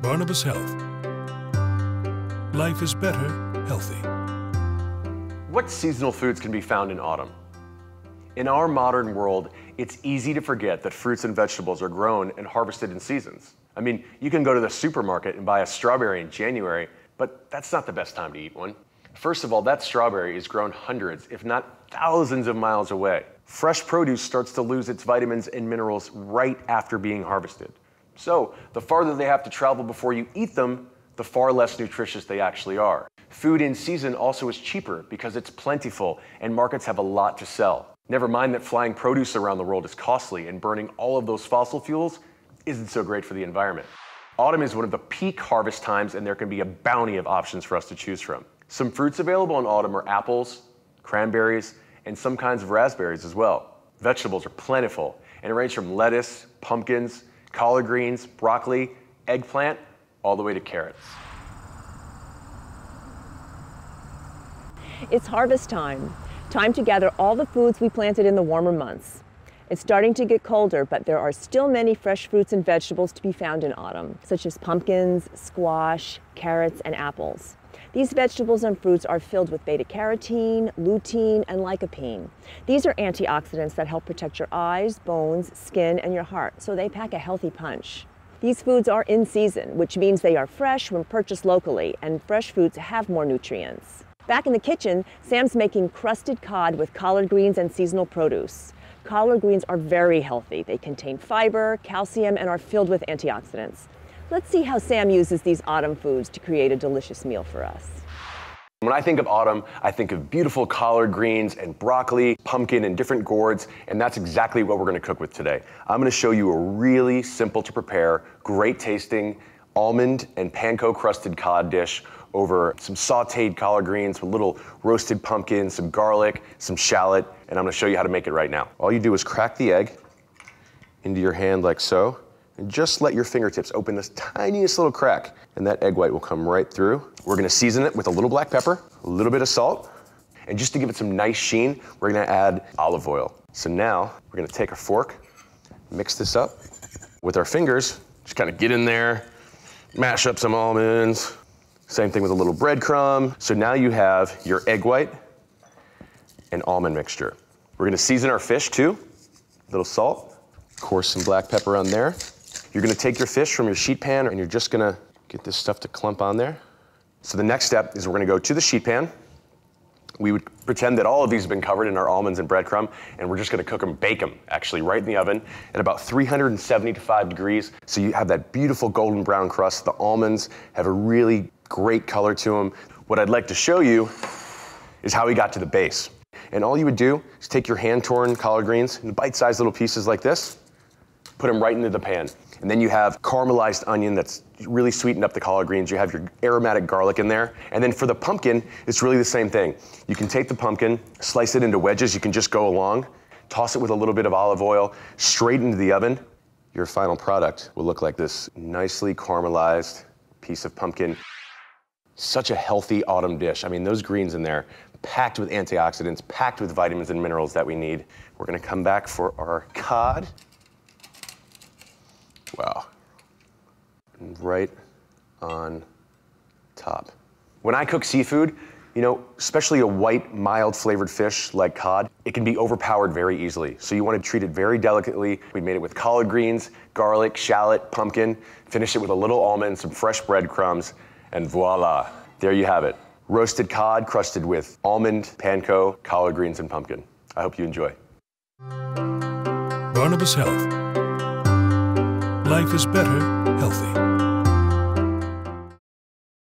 Barnabas Health. Life is better, healthy. What seasonal foods can be found in autumn? In our modern world, it's easy to forget that fruits and vegetables are grown and harvested in seasons. I mean, you can go to the supermarket and buy a strawberry in January, but that's not the best time to eat one. First of all, that strawberry is grown hundreds, if not thousands of miles away. Fresh produce starts to lose its vitamins and minerals right after being harvested. So, the farther they have to travel before you eat them, the far less nutritious they actually are. Food in season also is cheaper because it's plentiful and markets have a lot to sell. Never mind that flying produce around the world is costly and burning all of those fossil fuels isn't so great for the environment. Autumn is one of the peak harvest times and there can be a bounty of options for us to choose from. Some fruits available in autumn are apples, cranberries, and some kinds of raspberries as well. Vegetables are plentiful and it ranges from lettuce, pumpkins, collard greens, broccoli, eggplant, all the way to carrots. It's harvest time. Time to gather all the foods we planted in the warmer months. It's starting to get colder, but there are still many fresh fruits and vegetables to be found in autumn, such as pumpkins, squash, carrots, and apples. These vegetables and fruits are filled with beta-carotene, lutein, and lycopene. These are antioxidants that help protect your eyes, bones, skin, and your heart, so they pack a healthy punch. These foods are in season, which means they are fresh when purchased locally, and fresh foods have more nutrients. Back in the kitchen, Sam's making crusted cod with collard greens and seasonal produce. Collard greens are very healthy. They contain fiber, calcium, and are filled with antioxidants. Let's see how Sam uses these autumn foods to create a delicious meal for us. When I think of autumn, I think of beautiful collard greens and broccoli, pumpkin, and different gourds, and that's exactly what we're going to cook with today. I'm going to show you a really simple to prepare, great tasting almond and panko crusted cod dish over some sauteed collard greens with little roasted pumpkin, some garlic, some shallot, and I'm going to show you how to make it right now. All you do is crack the egg into your hand like so, and just let your fingertips open this tiniest little crack, and that egg white will come right through. We're gonna season it with a little black pepper, a little bit of salt, and just to give it some nice sheen, we're gonna add olive oil. So now, we're gonna take a fork, mix this up. With our fingers, just kind of get in there, mash up some almonds. Same thing with a little breadcrumb. So now you have your egg white and almond mixture. We're gonna season our fish too. A little salt, of course some black pepper on there. You're gonna take your fish from your sheet pan and you're just gonna get this stuff to clump on there. So the next step is we're gonna go to the sheet pan. We would pretend that all of these have been covered in our almonds and breadcrumb, and we're just gonna cook them, bake them, actually, right in the oven at about 375 degrees. So you have that beautiful golden brown crust. The almonds have a really great color to them. What I'd like to show you is how we got to the base. And all you would do is take your hand-torn collard greens in bite-sized little pieces like this, put them right into the pan. And then you have caramelized onion that's really sweetened up the collard greens. You have your aromatic garlic in there. And then for the pumpkin, it's really the same thing. You can take the pumpkin, slice it into wedges. You can just go along, toss it with a little bit of olive oil, straight into the oven. Your final product will look like this nicely caramelized piece of pumpkin. Such a healthy autumn dish. I mean, those greens in there, packed with antioxidants, packed with vitamins and minerals that we need. We're gonna come back for our cod. Wow. And right on top. When I cook seafood, you know, especially a white, mild flavored fish like cod, it can be overpowered very easily. So you want to treat it very delicately. We made it with collard greens, garlic, shallot, pumpkin, finish it with a little almond, some fresh breadcrumbs, and voila, there you have it. Roasted cod crusted with almond, panko, collard greens, and pumpkin. I hope you enjoy. Barnabas Health. Life is better, healthy.